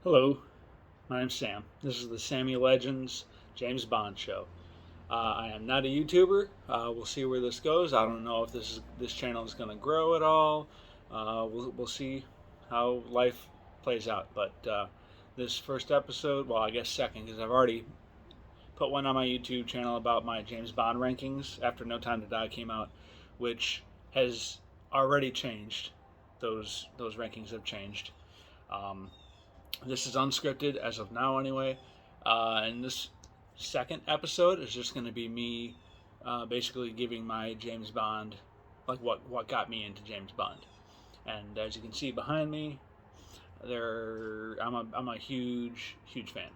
Hello, my name's Sam. This is the Sammy Legends James Bond show. I am not a YouTuber. We'll see where this goes. I don't know if this channel is going to grow at all. We'll see how life plays out. But this first episode, well, I guess second, because I've already put one on my YouTube channel about my James Bond rankings after No Time to Die came out, which has already changed. Those rankings have changed. Um, this is unscripted as of now, anyway. And this second episode is just going to be me basically giving my James Bond, like what got me into James Bond. And as you can see behind me, I'm a huge fan.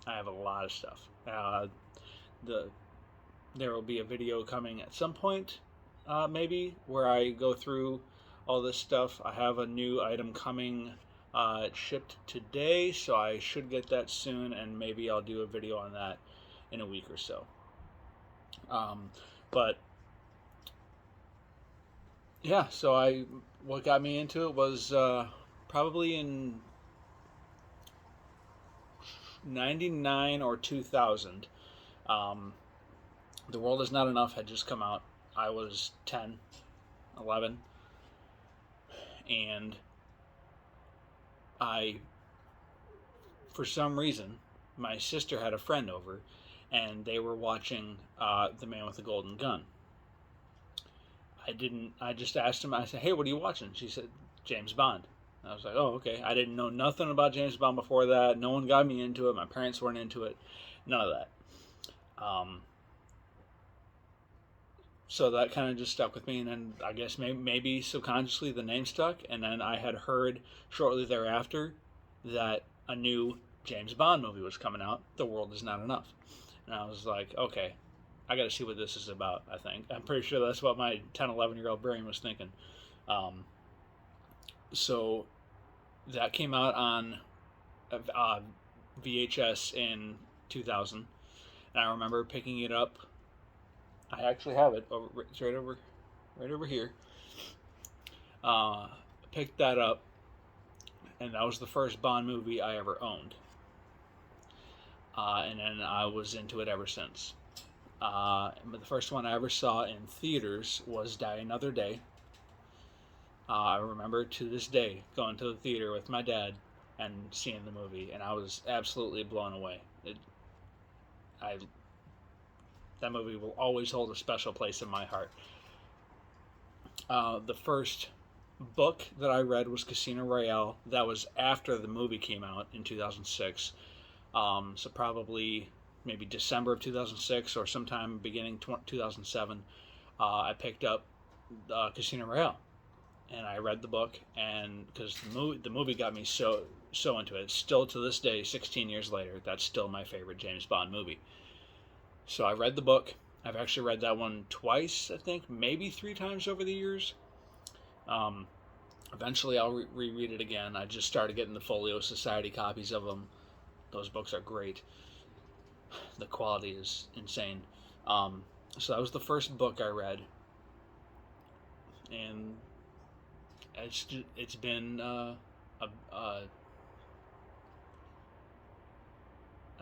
I have a lot of stuff. The There will be a video coming at some point, maybe, where I go through all this stuff. I have a new item coming. It shipped today, so I should get that soon, and maybe I'll do a video on that in a week or so. But yeah, what got me into it was probably in '99 or 2000. Um, The World Is Not Enough had just come out. I was 10, 11, and for some reason, my sister had a friend over, and they were watching The Man with the Golden Gun. I just asked him, I said, hey, what are you watching? She said, James Bond. I was like, oh, okay. I didn't know nothing about James Bond before that. No one got me into it. My parents weren't into it. None of that. So that kind of just stuck with me, and then I guess maybe subconsciously the name stuck. And then I had heard shortly thereafter that a new James Bond movie was coming out, The World Is Not Enough. And I was like, okay, I got to see what this is about, I think. I'm pretty sure that's what my 10, 11-year-old brain was thinking. So that came out on VHS in 2000. And I remember picking it up. I actually have it. It's right over here. Picked that up, and that was the first Bond movie I ever owned. And then I was into it ever since. But the first one I ever saw in theaters was Die Another Day. I remember to this day going to the theater with my dad and seeing the movie, and I was absolutely blown away. That movie will always hold a special place in my heart. The first book that I read was Casino Royale. That was after the movie came out in 2006. So probably maybe December of 2006 or sometime beginning 2007, I picked up Casino Royale, and I read the book, and because the movie got me so into it. Still to this day, 16 years later, that's still my favorite James Bond movie. So I read the book. I've actually read that one twice, I think, maybe 3 times over the years. Eventually, I'll reread it again. I just started getting the Folio Society copies of them. Those books are great. The quality is insane. So that was the first book I read, and it's been a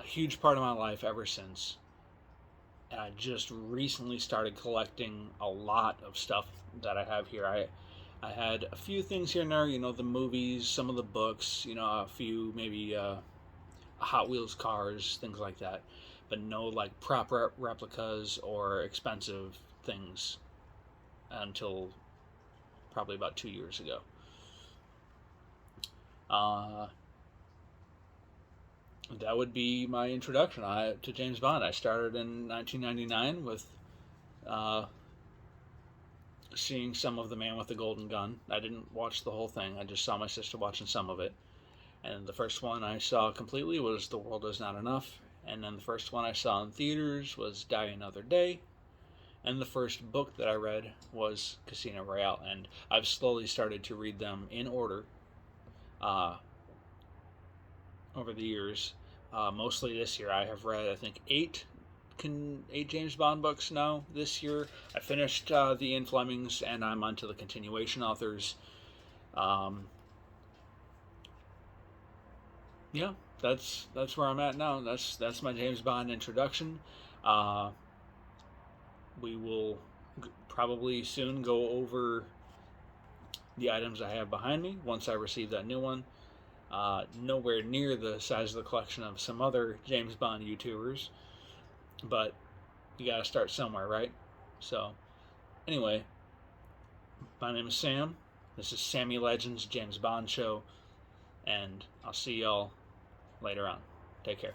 huge part of my life ever since. And I just recently started collecting a lot of stuff that I have here. I had a few things here and there, the movies, some of the books, a few maybe Hot Wheels cars, things like that. But no like prop replicas or expensive things until probably about 2 years ago. That would be my introduction to James Bond. I started in 1999 with seeing some of The Man with the Golden Gun. I didn't watch the whole thing. I just saw my sister watching some of it. And the first one I saw completely was The World Is Not Enough. And then the first one I saw in theaters was Die Another Day. And the first book that I read was Casino Royale. And I've slowly started to read them in order over the years. Mostly this year, I have read, I think, 8 James Bond books now this year. I finished the Ian Flemings, and I'm on to the continuation authors. Yeah, yeah, that's where I'm at now. That's my James Bond introduction. Uh, we will probably soon go over the items I have behind me once I receive that new one. Nowhere near the size of the collection of some other James Bond YouTubers, but you gotta start somewhere, right? So, anyway, my name is Sam. This is Sammy Legends James Bond Show, and I'll see y'all later on. Take care.